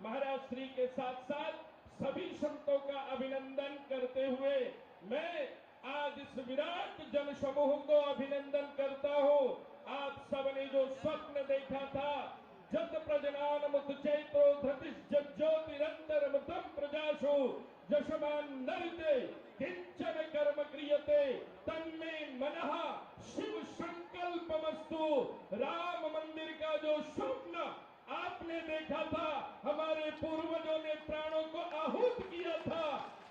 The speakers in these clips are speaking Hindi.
महाराज श्री के साथ साथ सभी संतों का अभिनंदन करते हुए मैं आज इस विराट जन समूह को अभिनंदन करता हूं। आप सबने जो स्वप्न देखा था, जत प्रजनान मुत चैत्रो धृतिश ज्योतिरंतर मुतम प्रजासु यशमान नरते किंचन कर्म क्रियते तन्मे मनः शिव संकल्पमस्तु। राम मंदिर का जो स्वप्न आपने देखा था, हमारे पूर्वजों ने प्राणों को आहूत किया था,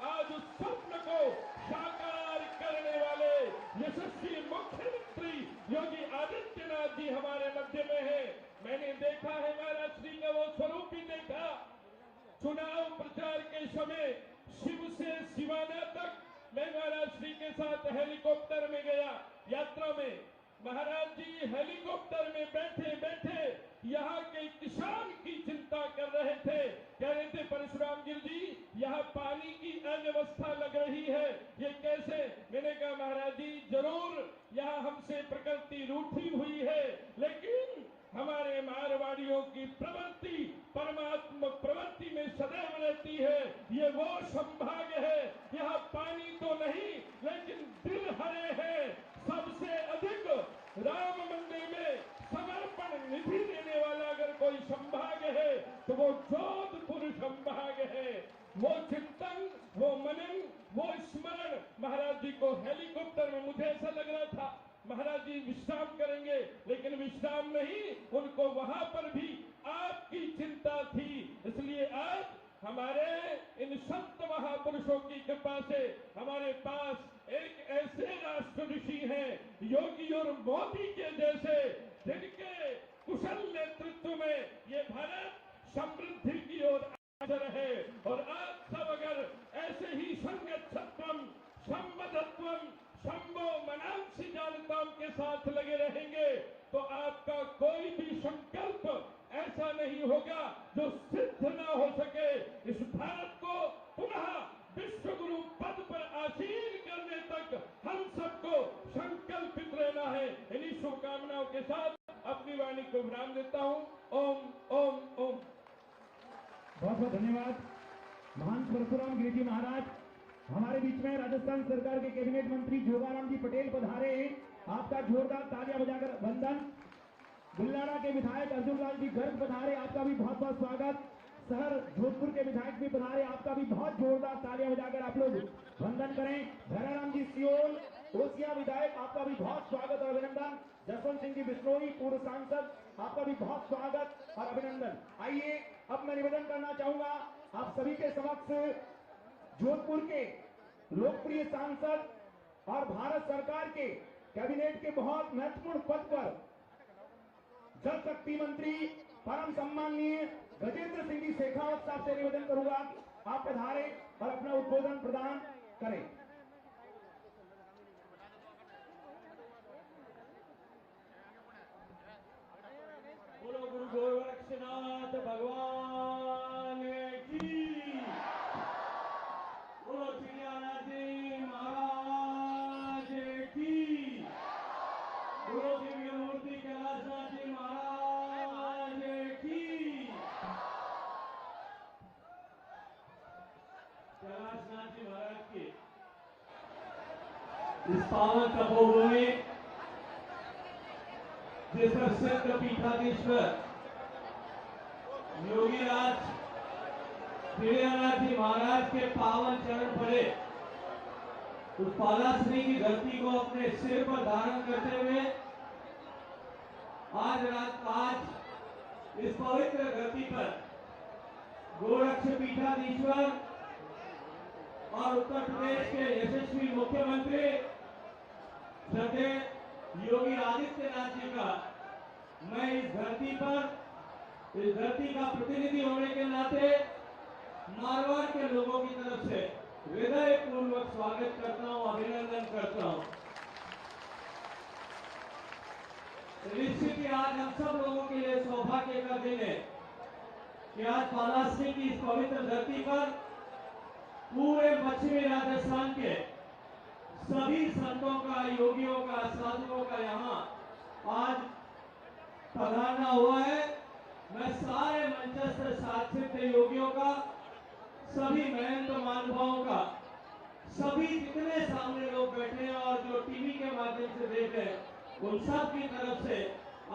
आज उस स्वप्न को साकार करने वाले यशस्वी मुख्यमंत्री योगी आदित्यनाथ जी हमारे मध्य में है। मैंने देखा है महाराज श्री का वो स्वरूप भी देखा। चुनाव प्रचार के समय शिव से सिवाना तक मैं महाराज श्री के साथ हेलीकॉप्टर में गया यात्रा में। महाराज जी हेलीकॉप्टर में बैठे बैठे यहाँ के किसान की चिंता कर रहे थे। कह रहे थे परशुराम गिर जी, यहाँ पानी की अव्यवस्था लग रही है, ये कैसे? मैंने कहा महाराज जी जरूर यहाँ हमसे प्रकृति रूठी हुई है, लेकिन हमारे मारवाड़ियों की प्रवृत्ति परमात्मा प्रवृत्ति में सदैव रहती है। ये वो संभाग्य है, यहाँ पानी तो नहीं लेकिन दिल हरे हैं। सबसे अधिक राम मंदिर में समर्पण निधि देने वाला अगर कोई संभाग्य है तो वो जोधपुर संभाग्य है। वो चिंतन, वो मनन, वो स्मरण महाराज जी को हेलीकॉप्टर में मुझे ऐसा लग रहा था महाराज जी विश्राम करेंगे, लेकिन विश्राम नहीं, उनको वहां पर भी आपकी चिंता थी। इसलिए आज हमारे इन संत महापुरुषों की कृपा से हमारे पास एक ऐसे राष्ट्र ऋषि हैं योगी और मोदी के जैसे, जिनके कुशल नेतृत्व में ये भारत समृद्धि की ओर अग्रसर है। और आप सब अगर ऐसे ही संगतत्वम संबद्धत्वम शंभो मनांसी जानताम के साथ लगे रहेंगे तो आपका कोई भी संकल्प ऐसा नहीं होगा जो सिद्ध ना हो सके। इस भारत को पुनः विश्व गुरु पद पर आसीन करने तक हम सबको संकल्पित रहना है। इन्हीं शुभकामनाओं के साथ अपनी वाणी को विराम देता हूँ। ओम ओम ओम। बहुत बहुत धन्यवाद। महान परशुराम गिरी जी महाराज हमारे बीच में राजस्थान सरकार के कैबिनेट मंत्री जोगाराम जी पटेल पधारे हैं। आपका जोरदार तालियां बजाकर वंदन। बुल्लाना के विधायक अर्जुन लाल जी गर्ग पधारे, आपका भी बहुत बहुत स्वागत। शहर जोधपुर के विधायक भी पधारे, आपका भी बहुत जोरदार तालियां बजाकर आप लोग वंदन करें। भैराराम जी सियोल ओसिया विधायक, आपका भी बहुत स्वागत और अभिनंदन। जसवंत सिंह जी बिश्नोई पूर्व सांसद, आपका भी बहुत स्वागत और अभिनंदन। आइए अब मैं निवेदन करना चाहूंगा आप सभी के समक्ष जोधपुर के लोकप्रिय सांसद और भारत सरकार के कैबिनेट के बहुत महत्वपूर्ण पद पर जल शक्ति मंत्री परम सम्माननीय गजेंद्र सिंह जी शेखावत साहब से निवेदन करूंगा आप पधारे और अपना उद्बोधन प्रदान करें। बोलो गुरु गोरक्षनाथ भगवान की, बोलो चिड़ियानाथ जी महाराज की, बोलो दिव्य मूर्ति कैलाशनाथ जी महाराज की। कैलाशनाथ जी महाराज की इस पावन तपोभूमि जिस पर सिद्ध पीठाधीश्वर योगीराज चिड़ियानाथ जी महाराज के पावन चरण पड़े, उस पालाश्री की धरती को अपने सिर पर धारण करते हुए आज इस पवित्र धरती पर गोरक्ष पीठाधीश्वर और उत्तर प्रदेश के यशस्वी मुख्यमंत्री श्रद्धेय योगी आदित्यनाथ जी का मैं इस धरती का प्रतिनिधि होने के नाते मारवाड़ के लोगों की तरफ से हृदय पूर्वक स्वागत करता हूं, अभिनंदन करता हूं। निश्चित ही आज हम सब लोगों के लिए सौभाग्य का दिन है कि आज पालाश्री की इस पवित्र धरती पर पूरे पश्चिमी राजस्थान के सभी संतों का, योगियों का, साधुओं का यहाँ आज पधारना हुआ है मैं सारे मंचस्थ शासित योगियों का, सभी महंत महानुभावों का, सभी जितने सामने लोग बैठे हैं और जो टीवी के माध्यम से देख रहे हैं, उन सब की तरफ से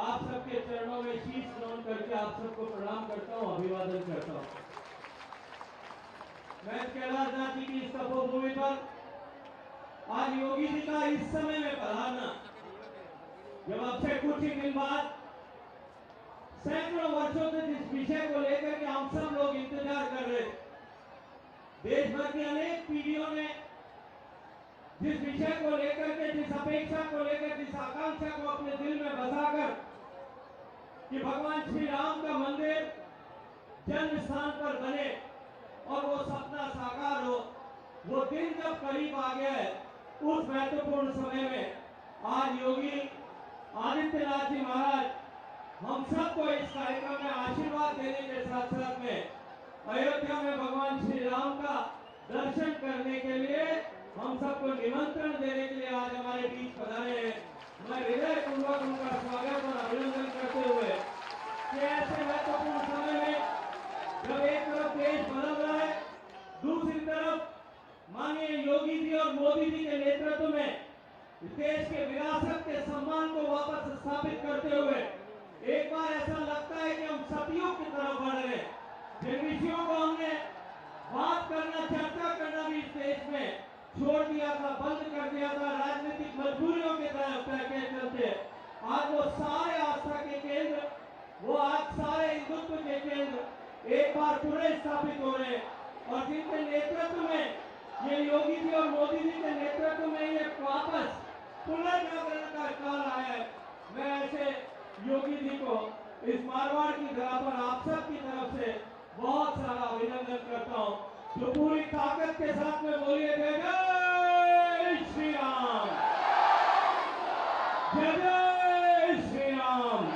आप सबके चरणों में शीश नमन करके आप सबको प्रणाम करता हूं, अभिवादन करता हूं। मैं कैलाशनाथ जी की इस तपोभूमि पर आज योगी जी का इस समय में पधारना, जब अब से कुछ ही दिन बाद सैकड़ों वर्षों से जिस विषय को लेकर के हम सब लोग इंतजार कर रहे थे, देश भर की अनेक पीढ़ियों ने जिस विषय को लेकर के, जिस अपेक्षा को लेकर, जिस आकांक्षा को अपने दिल में बसाकर कि भगवान श्री राम का मंदिर जन्म स्थान पर बने और वो सपना साकार हो, वो दिन जब करीब आ गया है, उस महत्वपूर्ण समय में आज योगी आदित्यनाथ जी महाराज हम सबको इस कार्यक्रम में आशीर्वाद देने के साथ साथ में अयोध्या में भगवान श्री राम का दर्शन करने के लिए हम सबको निमंत्रण देने के लिए आज हमारे बीच पधारे हैं। मैं हृदय पूर्वक उनका स्वागत और अभिनंदन करते हुए कि ऐसे महत्वपूर्ण समय में जब एक तरफ देश बदल रहा है, दूसरी तरफ माननीय योगी जी और मोदी जी के नेतृत्व में देश के विरासत के सम्मान को वापस स्थापित करते हुए एक बार ऐसा लगता है कि हम सतयुग की तरफ बढ़ रहे हैं। जिन विषयों को हमने बात करना, चर्चा करना भी इस देश में छोड़ दिया था, बंद कर दिया था, राजनीतिक मजबूरियों के चलते, आज वो सारे आस्था के केंद्र, वो आज सारे हिंदुत्व के केंद्र एक बार पुनः स्थापित हो रहे हैं। और जिनके नेतृत्व में ये योगी जी और मोदी जी के नेतृत्व में ये वापस पुनर्जागरण का काल आया है। मैं ऐसे योगी जी को इस मारवाड़ की धरा पर आप सब की तरफ से बहुत सारा अभिनंदन करता हूँ, जो पूरी ताकत के साथ में बोलिए जय जय श्री राम, जय जय श्री राम।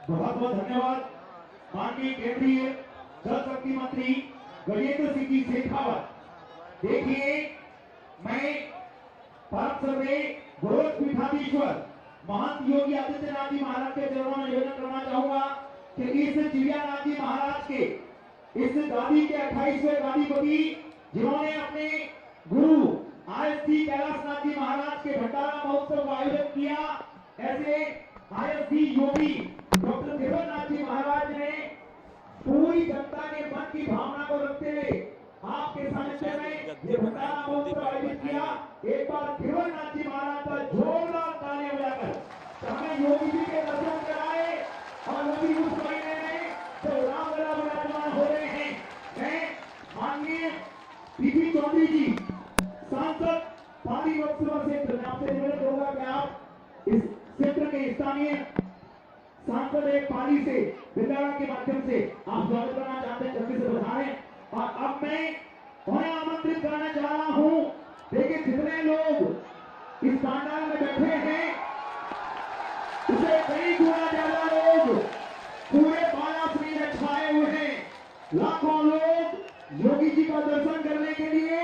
बहुत बहुत धन्यवाद माननीय केंद्रीय जल शक्ति मंत्री गजेंद्र सिंह जी शेखावत। देखिए, मैं परम सर्वे गोरखपीठाधीश्वर महंत योगी आदित्यनाथ जी महाराज के चरणों में निवेदन करना चाहूंगा कि इस चिड़ियानाथ जी महाराज के इस गादी के 28वें गादीपति, जिन्होंने अपने गुरु आईएससी कैलाशनाथ जी महाराज के भंडारा महोत्सव का आयोजन किया, ऐसे आईएससी योगी डॉक्टर देवेंद्रनाथ जी महाराज ने पूरी जनता के मन की भावना को रखते हुए आपके सानिध्य में ये भंडारा महोत्सव आयोजित किया। एक बार देवेंद्रनाथ जी महाराज का जोरदार तालियां बजाकर हमें योगी जी के दर्शन कराए और मोदी उस महीने में जो रामलला विराजमान हो रहे हैं। मैं माननीय पीपी चौधरी जी सांसद पाली लोकसभा क्षेत्र, आपसे निवेदन करूंगा कि आप इस क्षेत्र के स्थानीय सांसद एक पाली से विद्यालय के माध्यम से आप स्वागत करना चाहते हैं, जल्दी से बधाएं। और अब मैं उन्हें आमंत्रित करना चाह रहा हूं। देखिए, जितने लोग इस पंडाल में बैठे हैं उसे कई गुना ज्यादा लोग पूरे बालासुरी में छाए हुए हैं। लाखों लोग योगी जी का दर्शन करने के लिए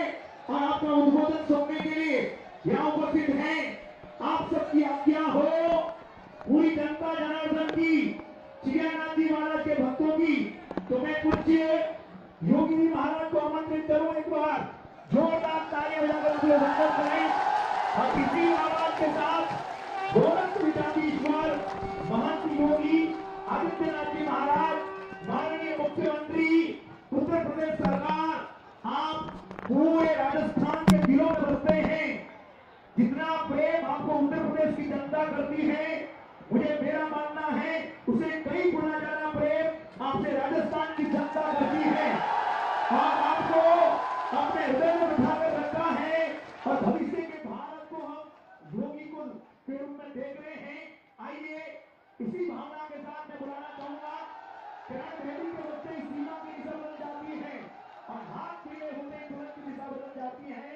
और आपका उद्बोधन सुनने के लिए यहाँ उपस्थित हैं। आप सबकी आज्ञा हो, पूरी जनता जनार्दन की, चिड़ियानाथ जी महाराज के भक्तों की, तो मैं पूज्य योगी जी महाराज को आमंत्रित करूं। एक बार जोरदार तालियां बजाकर उनके स्वागत करें। और इसी आवाज के साथ गोरखपीठाधीश्वर महंत योगी आदित्यनाथ जी महाराज, माननीय मुख्यमंत्री उत्तर प्रदेश सरकार, आप पूरे राजस्थान के दिलों में बसते हैं। जितना प्रेम आपको उत्तर प्रदेश की जनता करती है, मुझे मेरा मानना है उसे कई गुना ज्यादा प्रेम आपसे राजस्थान की जनता करती है और आपको अपने हृदय में बिठाकर रखा है। और भविष्य के भारत को हम योगी को के रूप में देख रहे हैं। आइए, इसी भावना के साथ मैं बुलाना चाहूंगा। किरण बेदी के बच्चे सीमा की दिशा बदल जाती है और हाथ पीले होते तुरंत की दिशा बदल जाती है।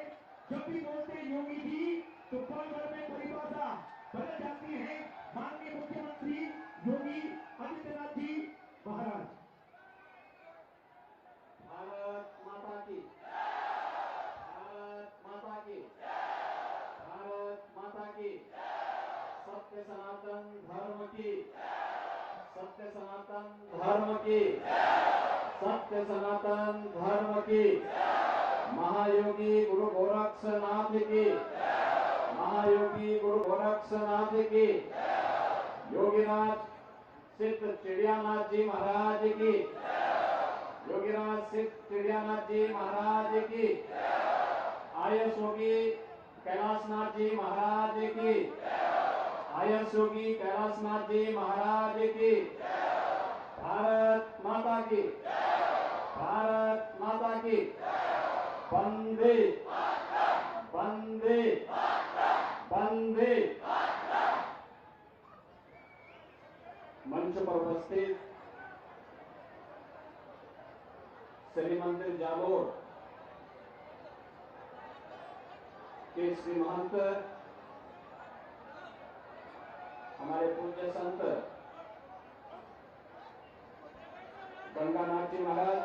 जब भी बोलते योगी जी तो पल भर में परिभाषा बदल जाती है। माननीय मुख्यमंत्री योगी आदित्यनाथ जी महाराज। भारत माता की, भारत माता की, भारत की, सत्य सनातन धर्म की, सत्य सनातन धर्म की, महायोगी गुरु गोरक्षनाथ की, महायोगी गुरु गोरक्षनाथ की, योगीराज सिद्ध चिड़ियानाथ जी महाराज की, योगीराज सिद्ध चिड़ियानाथ जी महाराज की, आयस योगी कैलाशनाथ जी महाराज की, आयस योगी कैलाशनाथ जी महाराज की। भारत माता की, भारत माता की। वंदे वंदे वंदे। मंच पर उपस्थित श्री मंदिर जालोर के श्री महंत हमारे पूज्य संत गंगानाथ जी महाराज,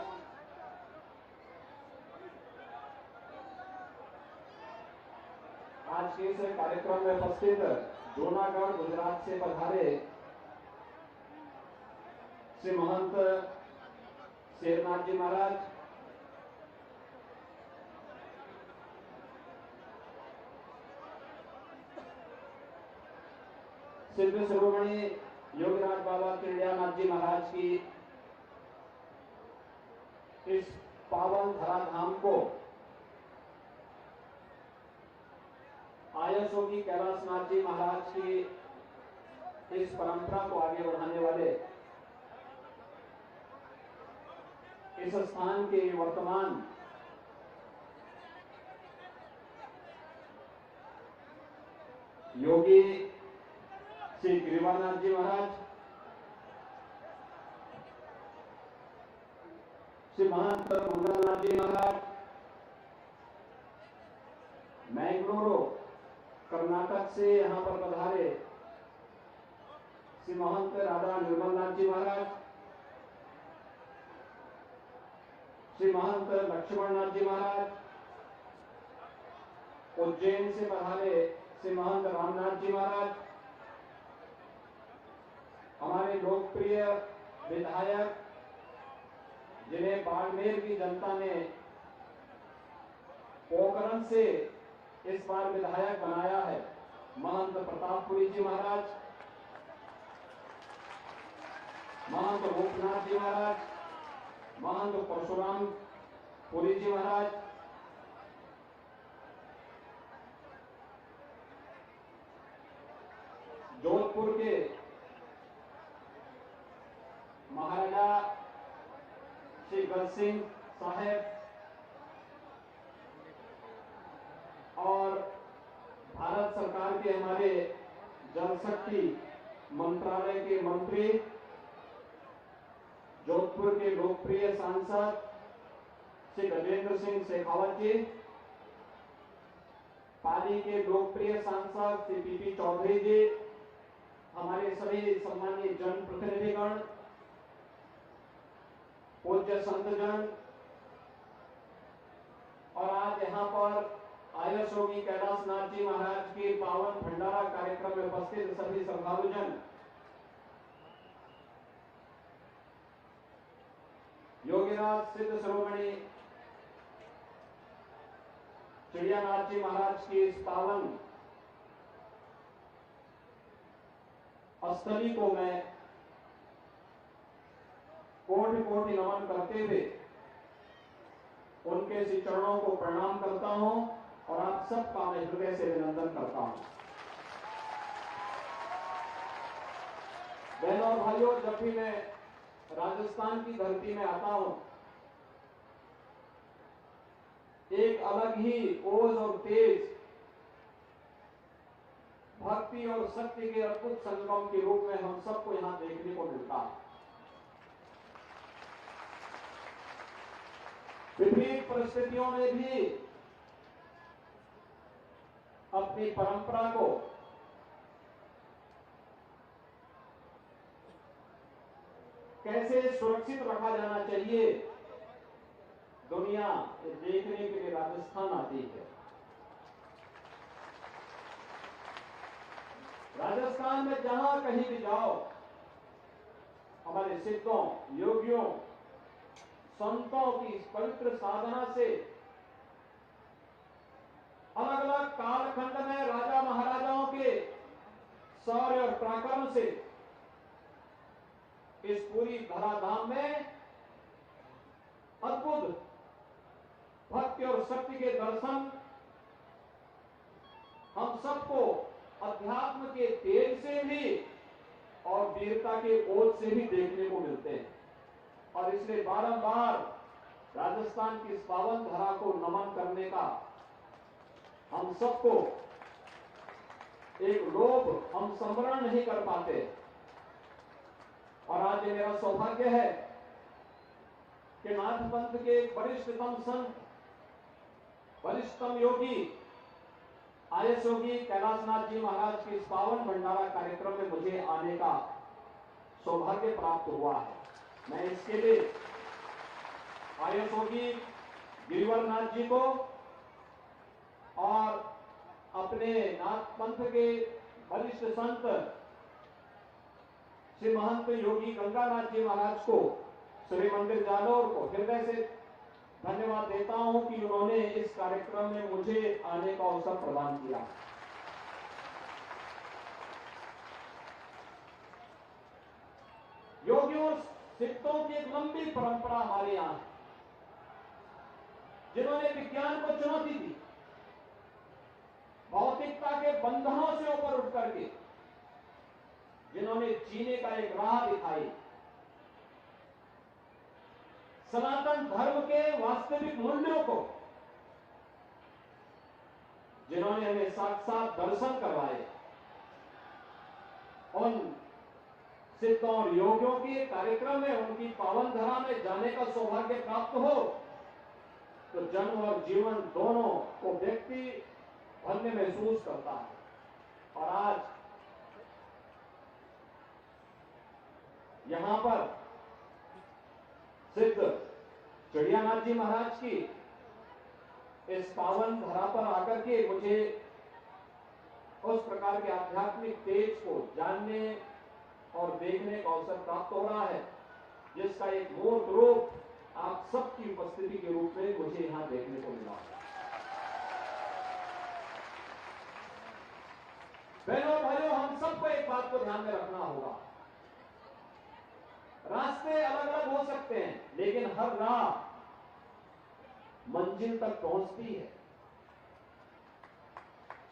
आज के इस कार्यक्रम में उपस्थित जूनागढ़ गुजरात से पधारे श्री महंत शेरनाथ जी महाराज, सिद्ध शिरोमणि योगीराज बाबा चिड़ियानाथ जी महाराज की इस पावन धराधाम को आयस योगी कैलाशनाथ जी महाराज की इस परंपरा को आगे बढ़ाने वाले इस स्थान के वर्तमान योगी श्री ग्रीवानाथ जी महाराज, श्री महंत मंगलनाथ जी महाराज, मैंगलोर कर्नाटक से यहां पर पधारे श्री महंत राधा निर्मलनाथ जी महाराज, श्री महंत लक्ष्मणनाथ जी महाराज, उज्जैन से पधारे श्री महंत रामनाथ जी महाराज, हमारे लोकप्रिय विधायक जिन्हें बाड़मेर की जनता ने पोखरण से इस बार विधायक बनाया है, महंत प्रतापपुरी जी महाराज, महंत रूपनाथ जी महाराज, महंत परशुराम पुरी जी महाराज, जोधपुर के महाराजा श्री गज सिंह साहेब और भारत सरकार के हमारे जल शक्ति मंत्रालय के मंत्री, जोधपुर के लोकप्रिय सांसद श्री गजेंद्र सिंह शेखावत जी, पाली के लोकप्रिय सांसद श्री पीपी चौधरी जी, हमारे सभी सम्मानित जनप्रतिनिधिगण, पूज्य संतजन और आज यहाँ पर आयस योगी कैलाशनाथ जी महाराज के पावन भंडारा कार्यक्रम में उपस्थित सभी श्रद्धालुजन, योगीराज सिद्ध शिरोमणि चिड़ियानाथ जी महाराज की इस पावन स्थली को मैं कोटि कोटि नमन करते हुए उनके श्री चरणों को प्रणाम करता हूं और आप सबका मैं हृदय से अभिनंदन करता हूं। बहनों और भाइयों, जब भी मैं राजस्थान की धरती में आता हूं, एक अलग ही ओज और तेज भक्ति और सत्य के अद्भुत संगम के रूप में हम सबको यहां देखने को मिलता है। विपरीत परिस्थितियों में भी अपनी परंपरा को कैसे सुरक्षित रखा जाना चाहिए, दुनिया देखने के लिए राजस्थान आती है। राजस्थान में जहां कहीं भी जाओ, हमारे सिद्धों, योगियों, संतों की इस पवित्र साधना से, अलग अलग कालखंड में राजा महाराजाओं के शौर्य और पराक्रम से इस पूरी धराधाम में अद्भुत भक्ति और शक्ति के दर्शन हम सबको अध्यात्म के तेज से भी और वीरता के ओज से भी देखने को मिलते हैं। और इसलिए बारंबार राजस्थान की इस पावन धरा को नमन करने का हम सबको एक लोभ हम संवरण नहीं कर पाते। और आज ये मेरा सौभाग्य है कि नाथ पंथ के वरिष्ठतम संत, वरिष्ठतम योगी, आयस योगी कैलाशनाथ जी महाराज के इस पावन भंडारा कार्यक्रम में मुझे आने का सौभाग्य प्राप्त हुआ है। मैं इसके लिए आयस योगी गिरिवर नाथ जी को और अपने नाथ पंथ के वरिष्ठ संत श्री महंत योगी गंगानाथ जी महाराज को, श्री मंदिर जालौर को हृदय से धन्यवाद देता हूं कि उन्होंने इस कार्यक्रम में मुझे आने का अवसर प्रदान किया। योगियों और सिद्धों की एक लंबी परंपरा हमारे यहां है, जिन्होंने विज्ञान को चुनौती दी, भौतिकता के बंधनों से ऊपर उठ करके जिन्होंने जीने का एक राह दिखाई, सनातन धर्म के वास्तविक मूल्यों को जिन्होंने हमें साक्षात दर्शन करवाए, उन सिद्धों और योगियों के कार्यक्रम में, उनकी पावन धरा में जाने का सौभाग्य प्राप्त हो तो जन्म और जीवन दोनों को व्यक्ति धन्य महसूस करता है। और आज यहां पर सिद्ध चिड़ियानाथ जी महाराज की इस पावन धरा पर आकर के मुझे उस प्रकार के आध्यात्मिक तेज को जानने और देखने का अवसर प्राप्त हो रहा है, जिसका एक मूर्त रूप आप सबकी उपस्थिति के रूप में मुझे यहां देखने को मिला। बहनों भाइयों, हम सबको एक बात को ध्यान में रखना होगा, रास्ते अलग अलग हो सकते हैं, लेकिन हर राह मंजिल तक पहुंचती है।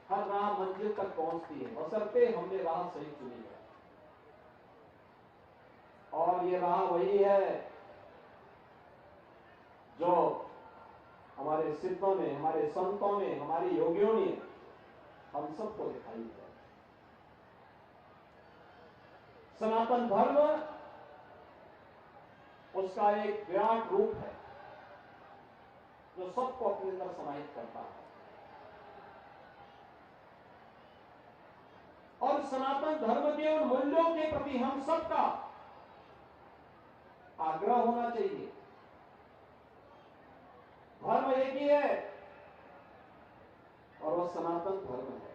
हर राह मंजिल तक पहुंचती है, बशर्ते हमने राह सही चुनी है। और ये राह वही है जो हमारे सिद्धों ने, हमारे संतों ने, हमारे योगियों ने हम सबको दिखाई है। सनातन धर्म उसका एक विराट रूप है जो सबको अपने अंदर समाहित करता है। और सनातन धर्म के उन मूल्यों के प्रति हम सबका आग्रह होना चाहिए। धर्म एक ही है और वह सनातन धर्म है।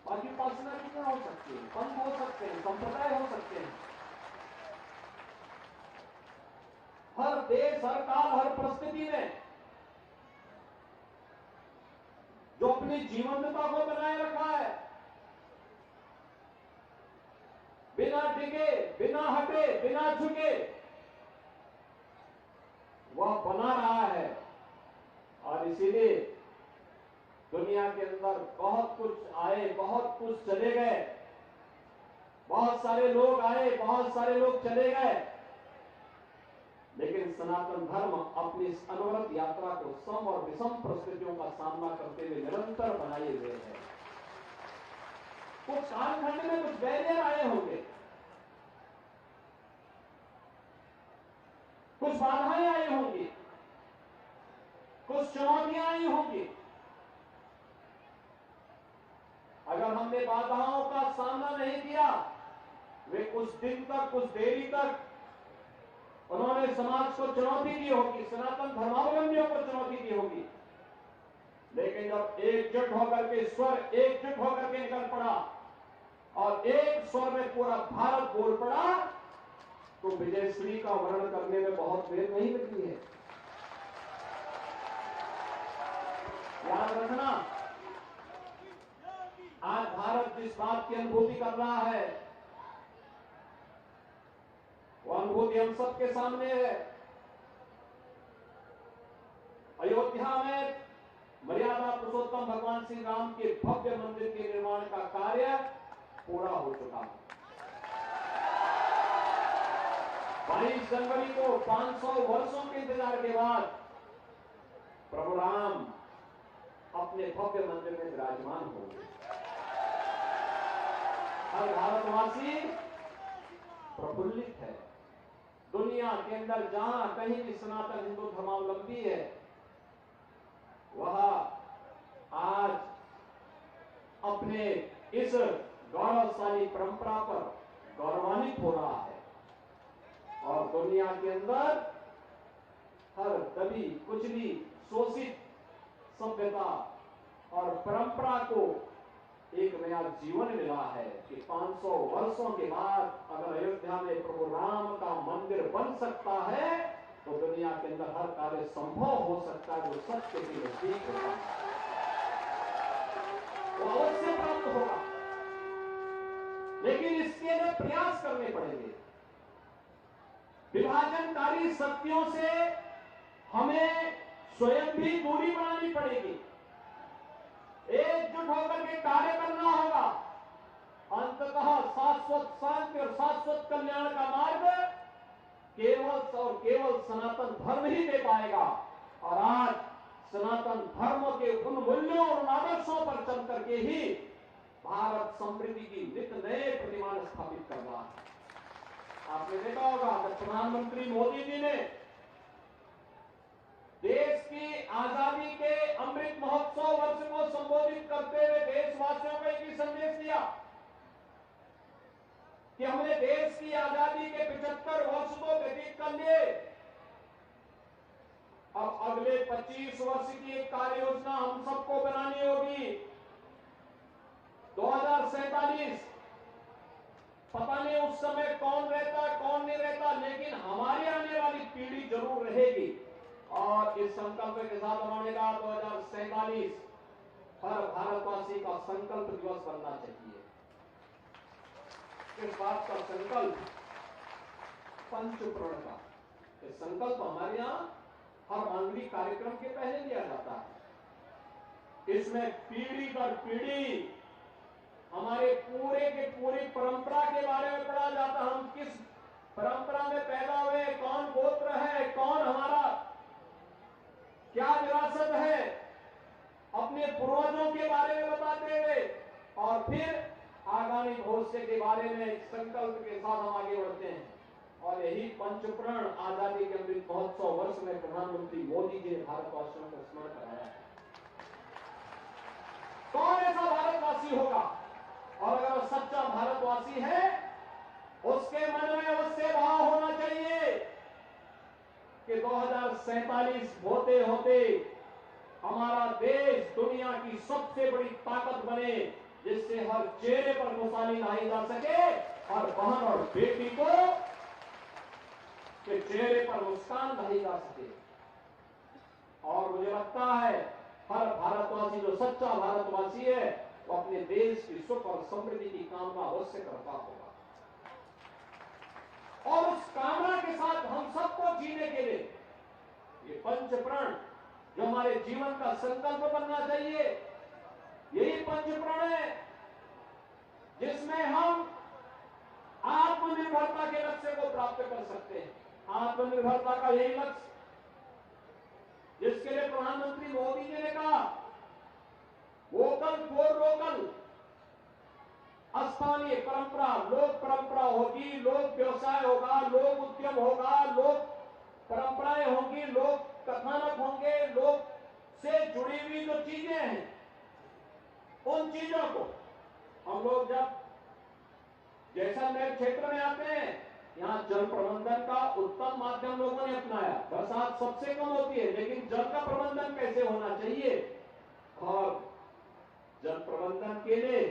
बाकी उपासना कितना हो सकती है, पंथ हो सकते हैं, संप्रदाय हो सकते हैं। हर देश, हर काल, हर परिस्थिति में जो अपनी जीवंतता को बनाए रखा है, बिना डिगे, बिना हटे, बिना झुके, वह बना रहा है। और इसीलिए दुनिया के अंदर बहुत कुछ आए, बहुत कुछ चले गए, बहुत सारे लोग आए, बहुत सारे लोग चले गए, लेकिन सनातन धर्म अपनी इस अनवरत यात्रा को सम और विषम परिस्थितियों का सामना करते हुए निरंतर बनाए हुए है। कुछ कालखंड में कुछ बैरियर आए होंगे, कुछ बाधाएं आई होंगी, कुछ चुनौतियां आई होंगी। अगर हमने बाधाओं का सामना नहीं किया, वे कुछ दिन तक, कुछ देरी तक उन्होंने समाज को चुनौती दी होगी, सनातन धर्मावलंबियों को चुनौती दी होगी। लेकिन जब एकजुट होकर के, स्वर एकजुट होकर के निकल पड़ा, और एक स्वर में पूरा भारत बोल पड़ा तो विजयश्री का वर्णन करने में बहुत देर नहीं लगती है। याद रखना, आज भारत जिस बात की अनुभूति कर रहा है वो अनुभूति हम सबके सामने है। अयोध्या में मर्यादा पुरुषोत्तम भगवान श्री राम के भव्य मंदिर के निर्माण का कार्य पूरा हो चुका है। 22 जनवरी को 500 वर्षों के इंतजार के बाद प्रभु राम अपने भव्य मंदिर में विराजमान होंगे। हर भारतवासी प्रफुल्लित है। दुनिया के अंदर जहां कहीं भी सनातन हिंदू धर्मावलंबी है वह आज अपने इस गौरवशाली परंपरा पर गौरवान्वित हो रहा है और दुनिया के अंदर हर दबी कुचली शोषित सभ्यता और परंपरा को एक नया जीवन मिला है कि 500 वर्षों के बाद अगर अयोध्या में प्रभु राम का मंदिर बन सकता है तो दुनिया के अंदर हर कार्य संभव हो सकता है जो सत्य के नजदीक होगा वो अवश्य प्राप्त होगा। लेकिन इसके लिए प्रयास करने पड़ेंगे। विभाजनकारी शक्तियों से हमें स्वयं भी दूरी बनानी पड़ेगी। एकजुट होकर के कार्य करना होगा। अंततः शाश्वत शांति और शाश्वत कल्याण का मार्ग केवल और केवल सनातन धर्म ही दे पाएगा। और आज सनातन धर्म के उन मूल्यों और आदर्शों पर चल करके ही भारत समृद्धि की नित नए प्रतिमान स्थापित कर रहा है। आपने देखा होगा जब प्रधानमंत्री मोदी जी ने देश की आजादी के अमृत महोत्सव वर्ष को संबोधित करते हुए देशवासियों को एक ही संदेश दिया कि हमने देश की आजादी के 75 वर्ष को व्यतीत कर लिए। अब अगले 25 वर्ष की एक कार्य योजना हम सबको बनानी होगी। 2047 पता नहीं उस समय कौन रहता कौन नहीं रहता, लेकिन हमारी आने वाली पीढ़ी जरूर रहेगी। और इस संकल्प के साथ उन्होंने कहा 2047 हर भारतवासी का संकल्प दिवस बनना चाहिए। इस बात का संकल्प पंचप्रण का ये संकल्प हमारे यहां हर मांगलिक कार्यक्रम के पहले लिया जाता है। इसमें पीढ़ी दर पीढ़ी हमारे पूरे के पूरी परंपरा के बारे में पढ़ा जाता है। हम किस परंपरा में पैदा हुए, कौन गोत्र है, कौन हमारा क्या विरासत है, अपने पूर्वजों के बारे में बताते हुए और फिर आगामी भविष्य के बारे में संकल्प के साथ हम आगे बढ़ते हैं। और यही पंचप्रण आजादी के अमृत महोत्सव वर्ष में प्रधानमंत्री मोदी जी ने भारतवासियों को स्मरण कराया है। कौन ऐसा भारतवासी होगा और अगर वो सच्चा भारतवासी है उसके मन में अवश्य भाव होना चाहिए कि 2047 होते होते हमारा देश दुनिया की सबसे बड़ी ताकत बने, जिससे हर चेहरे पर खुशहाली लाई जा सके, हर बहन और बेटी को के चेहरे पर मुस्कान लाई जा सके। और मुझे लगता है हर भारतवासी जो सच्चा भारतवासी है वो अपने देश की सुख और समृद्धि की कामना अवश्य करता होगा। और उस कामना के साथ हम सबको जीने के लिए ये पंचप्रण जो हमारे जीवन का संकल्प बनना चाहिए, यही पंचप्रण है जिसमें हम आत्मनिर्भरता के लक्ष्य को प्राप्त कर सकते हैं। आत्मनिर्भरता का यही लक्ष्य जिसके लिए प्रधानमंत्री मोदी जी ने कहा वोकल फॉर लोकल, स्थानीय परंपरा, लोक परंपरा होगी, लोक व्यवसाय होगा, लोक उद्यम होगा, लोक परंपराएं होंगी, लोक कथानक होंगे, लोक से जुड़ी हुई जो चीजें हैं उन चीजों को हम लोग जब जैसलमेर क्षेत्र में आते हैं, यहाँ जल प्रबंधन का उत्तम माध्यम लोगों ने अपनाया। बरसात सबसे कम होती है लेकिन जल का प्रबंधन कैसे होना चाहिए, और जल प्रबंधन के लिए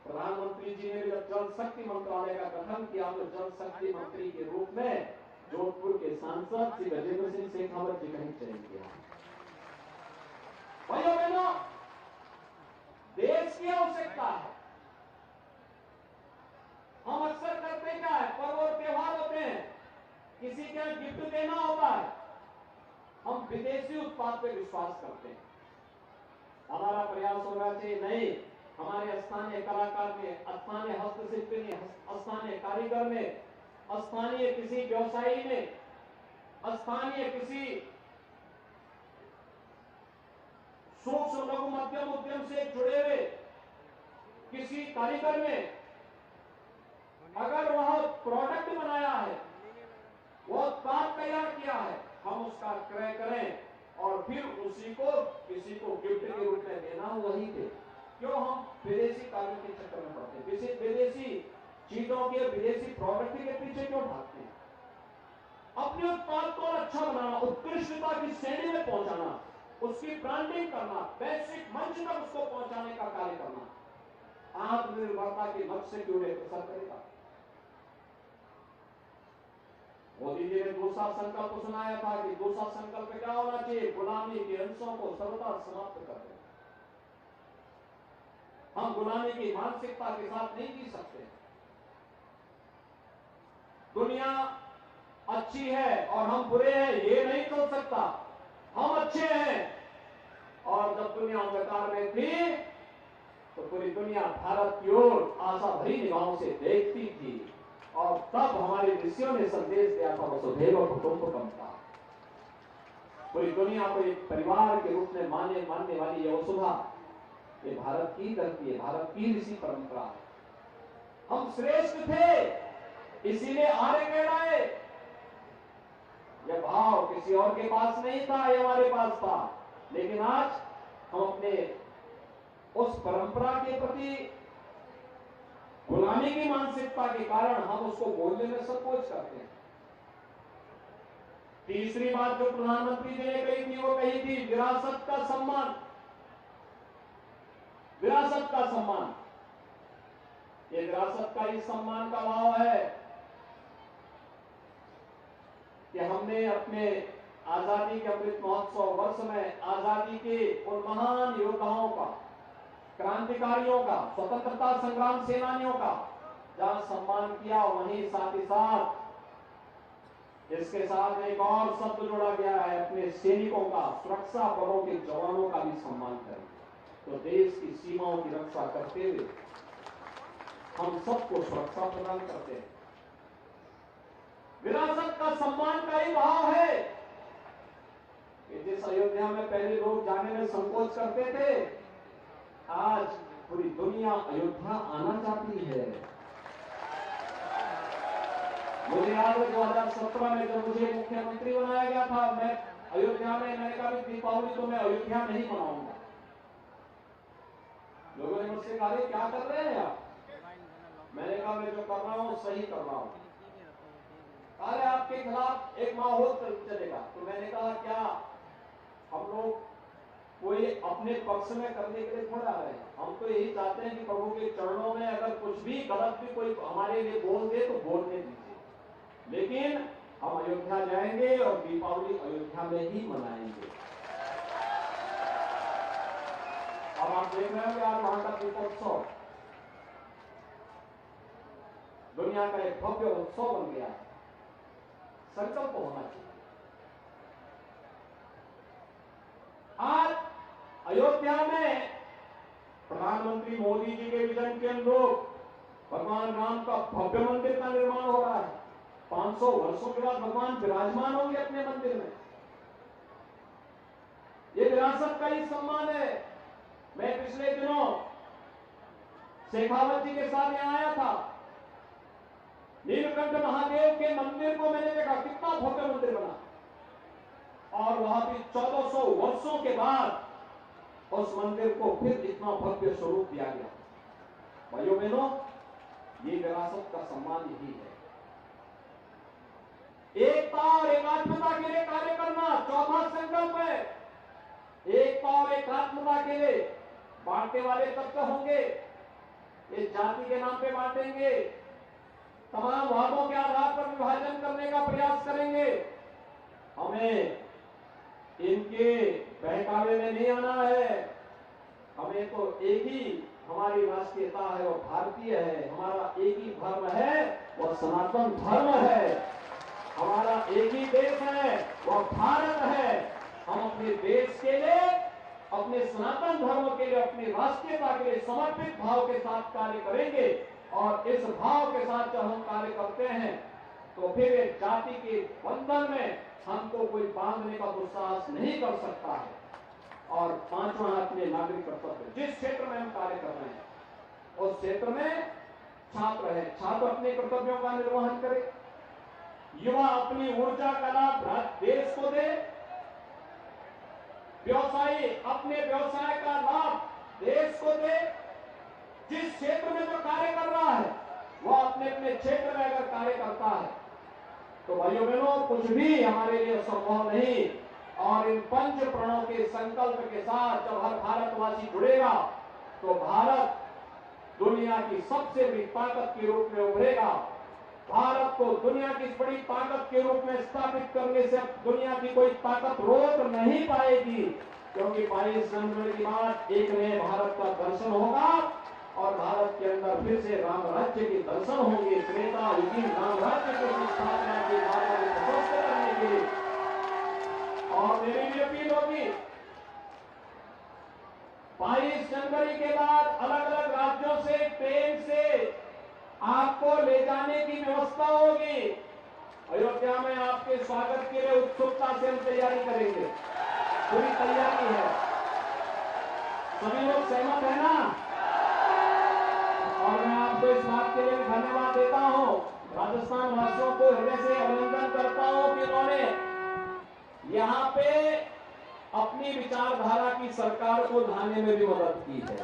प्रधानमंत्री मोदी जी ने भी जब जल शक्ति मंत्रालय का गठन किया तो जल शक्ति मंत्री के रूप में जोधपुर के सांसद श्री गजेंद्र सिंह शेखावत जी का ही चयन किया। भाइयों बहनों, देश की आवश्यकता है। हम अक्सर करते क्या है, पर्व और त्योहार होते हैं, किसी के गिफ्ट देना होता है, हम विदेशी उत्पाद पे विश्वास करते हैं। हमारा प्रयास होना चाहिए नहीं, हमारे स्थानीय कलाकार में, स्थानीय हस्तशिल्पी में, स्थानीय कारीगर में, स्थानीय किसी व्यवसायी में, स्थानीय किसी सूक्ष्म लघु मध्यम उद्यम से जुड़े हुए किसी कारीगर में अगर वह प्रोडक्ट बनाया है, वह उत्पाद तैयार किया है, हम उसका क्रय करें और फिर उसी को किसी को गिफ्ट के रूप में देना, वही दे। क्यों हम विदेशी कार्यों के चक्कर में पड़ते हैं, विदेशी चीजों के, विदेशी प्रोडक्ट के पीछे क्यों भागते हैं? अपने उत्पाद को अच्छा बनाना, उत्कृष्टता की श्रेणी में पहुंचाना, उसकी ब्रांडिंग करना, वैश्विक मंच तक उसको पहुंचाने का कार्य करना, आत्मनिर्भरता के लक्ष्य की ओर अग्रसर करेगा। मोदी जी ने दूसरा संकल्प सुनाया था कि दूसरा संकल्प क्या होना चाहिए? गुलामी के अंशों को सर्वदा समाप्त कर दें। हम गुलामी की मानसिकता के साथ नहीं जी सकते। दुनिया अच्छी है और हम बुरे हैं, ये नहीं चल सकता। हम अच्छे हैं और जब दुनिया अंधकार में थी तो पूरी दुनिया भारत की ओर आशा भरी निगाहों से देखती थी और तब हमारे ऋषियों ने संदेश दिया था, वसुधैव कुटुंबकम का। पूरी दुनिया को एक परिवार के रूप में मानने वाली यह वसुधा, ये भारत की धरती है, भारत की ऋषि परंपरा है। हम श्रेष्ठ थे, इसीलिए आर्य कहलाए। यह भाव किसी और के पास नहीं था, ये हमारे पास था। लेकिन आज हम अपने उस परंपरा के प्रति गुलामी की मानसिकता के कारण हम उसको बोलने में संकोच करते हैं। तीसरी बात जो प्रधानमंत्री जी ने कही थी, वो कही थी विरासत का सम्मान। विरासत का सम्मान, ये विरासत का ही सम्मान का भाव है कि हमने अपने आजादी के अमृत महोत्सव वर्ष में आजादी के उन महान योद्धाओं का, क्रांतिकारियों का, स्वतंत्रता संग्राम सेनानियों का जहां सम्मान किया, वहीं साथ ही साथ इसके साथ एक और शब्द जोड़ा गया है, अपने सैनिकों का, सुरक्षा बलों के जवानों का भी सम्मान करें। तो देश की सीमाओं की रक्षा करते हुए हम सबको सुरक्षा प्रदान करते हैं। विरासत का सम्मान का ही भाव है कि जिस अयोध्या में पहले लोग जाने में संकोच करते थे, आज पूरी दुनिया अयोध्या आना चाहती है। मुझे याद है 2017 में जब मुझे मुख्यमंत्री बनाया गया था, मैं अयोध्या में, मैंने कहा दीपावली तो मैं अयोध्या नहीं मनाऊंगा। लोगों ने मुझसे कहा क्या कर रहे हैं आप? मैंने कहा मैं जो कर रहा हूं सही कर रहा हूं। अरे आपके खिलाफ एक माहौल चलेगा। तो मैंने कहा क्या हम लोग कोई अपने पक्ष में करने के लिए थोड़ा आ रहे हैं? हम तो यही चाहते हैं कि प्रभु के चरणों में अगर कुछ भी गलत भी कोई हमारे लिए बोल दे तो बोलने दीजिए, लेकिन हम अयोध्या जाएंगे और दीपावली अयोध्या में ही मनाएंगे। अब आप देख रहे हो कि आज वहां का दीपोत्सव दुनिया का एक भव्य उत्सव बन गया है। संकल्प होना चाहिए। आज अयोध्या में प्रधानमंत्री मोदी जी के विजन के अनुरूप भगवान राम का भव्य मंदिर का निर्माण हो रहा है। 500 वर्षों के बाद भगवान विराजमान होंगे अपने मंदिर में। ये विरासत का ही सम्मान है। मैं पिछले दिनों शेखावत जी के साथ यहां आया था। नीलकंठ महादेव के मंदिर को मैंने देखा, कितना भव्य मंदिर बना, और वहां भी 1400 वर्षों के बाद उस मंदिर को फिर इतना भव्य स्वरूप दिया गया। भाइयों बहनों, ये विरासत का सम्मान यही है। एकता और एकात्मता के लिए कार्य करना चौथा संकल्प है। एकता और एकात्मता के लिए बांटने वाले तत्व होंगे, इस जाति के नाम पे बांटेंगे, तमाम वादों के आधार पर विभाजन करने का प्रयास करेंगे। हमें इनके बहकावे में नहीं आना है। हमें तो एक ही हमारी राष्ट्रीयता है, वो भारतीय है। हमारा एक ही धर्म है, वो सनातन धर्म है। हमारा एक ही देश है, वो भारत है। हम अपने देश के लिए, अपने सनातन धर्म के लिए, अपनी राष्ट्रीयता के लिए समर्पित भाव के साथ कार्य करेंगे। और इस भाव के साथ जब हम कार्य करते हैं तो फिर एक जाति के बंधन में हमको कोई बांधने का दुस्साहस नहीं कर सकता है। और पांचवा अपने नागरिक कर्तव्य, जिस क्षेत्र में हम कार्य कर रहे हैं उस क्षेत्र में छात्र है, छात्र अपने कर्तव्यों का निर्वहन करे, युवा अपनी ऊर्जा का लाभ देश को दे, व्यवसायी अपने व्यवसाय का लाभ देश को दे। जिस क्षेत्र में जो कार्य कर रहा है वो अपने अपने क्षेत्र में अगर कार्य करता है तो भाइयों बहनों कुछ भी हमारे लिए संभव नहीं। और इन पंच प्रणों के संकल्प के साथ जब हर भारतवासी जुड़ेगा तो भारत दुनिया की सबसे बड़ी ताकत के रूप में उभरेगा। भारत को दुनिया की बड़ी ताकत के रूप में स्थापित करने से दुनिया की कोई ताकत रोक नहीं पाएगी, क्योंकि 22 जनवरी की बाद एक नए भारत का दर्शन होगा और भारत के अंदर फिर से राम राज्य के दर्शन होंगे। त्रेता युगीन राम राज्य की स्थापना की बात प्रशस्त करने के लिए। और मेरी भी अपील होगी 22 जनवरी के बाद अलग अलग राज्यों से ट्रेन से आपको ले जाने की व्यवस्था होगी। अयोध्या में आपके स्वागत के लिए उत्सुकता से हम तैयारी करेंगे, पूरी तैयारी है। सभी लोग सहमत है ना? और मैं आपको इस बात के लिए धन्यवाद देता हूं, राजस्थान वासियों को हृदय से अभिनंदन करता हूं कि उन्होंने यहाँ पे अपनी विचारधारा की सरकार को लाने में भी मदद की है,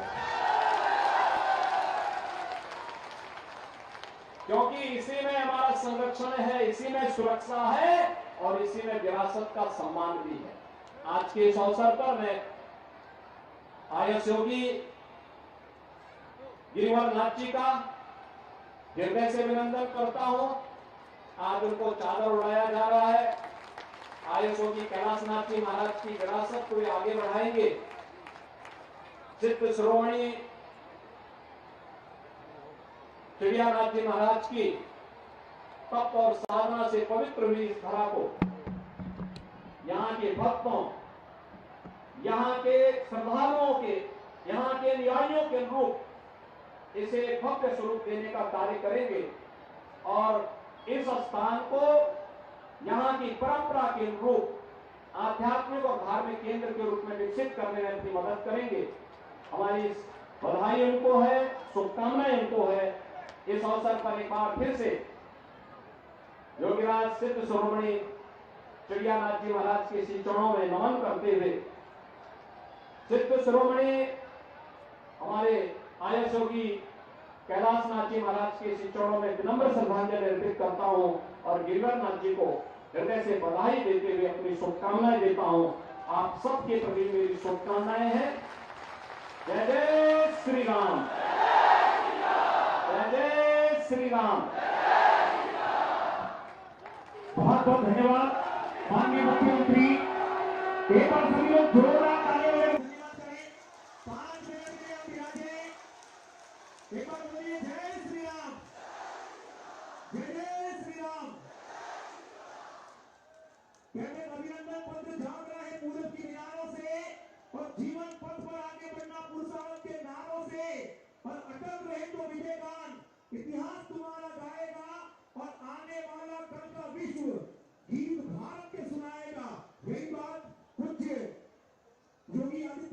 क्योंकि इसी में हमारा संरक्षण है, इसी में सुरक्षा है और इसी में विरासत का सम्मान भी है। आज के इस अवसर पर मैं आईएएस योगी गिरिवर नाथ जी का हृदय से अभिनंदन करता हूं। आज उनको चादर उड़ाया जा रहा है। आईएएस योगी कैलाश नाथ जी महाराज की विरासत को आगे बढ़ाएंगे। सिद्ध शिरोमणि चिड़ियानाथ जी महाराज की तप और साधना से पवित्र हुई इस धरा को यहाँ के भक्तों, यहाँ के श्रद्धालुओं के, यहाँ के अनुयायियों के अनुरूप इसे भव्य स्वरूप देने का कार्य करेंगे और इस स्थान को यहाँ की परंपरा के अनुरूप आध्यात्मिक और धार्मिक केंद्र के रूप में विकसित करने में अपनी मदद करेंगे। हमारी बधाई उनको है, शुभकामनाएं उनको है। इस अवसर पर एक बार फिर से योगीराज सिद्ध शिरोमणि चिड़ियानाथ जी महाराज के श्री चरणों में नमन करते हुए सिद्ध शिरोमणि हमारे आईएएस योगी कैलाश नाथ जी महाराज के श्री चरणों में विनम्र श्रद्धांजलि अर्पित करता हूं और गिरिवर नाथ जी को हृदय से बधाई देते हुए अपनी शुभकामनाएं देता हूं। आप सबके प्रति मेरी शुभकामनाएं हैं। जय जय श्री राम, जय जय श्री राम। बहुत बहुत धन्यवाद माननीय मुख्यमंत्री। एक बार सभी लोग जोरदार तालियों में धन्यवाद करें। 5 मिनट के लिए आप विराजे। एक बार बोलिए जय श्री राम, जय जय श्री राम। कहते अभिनंदन पत्र झाड़ रहा है पूरब की मीनारों से और जीवन पथ पर आगे बढ़ना पुरुषार्थ के नारों से और अटल रहे तो विजय गान, इतिहास तुम्हारा गाया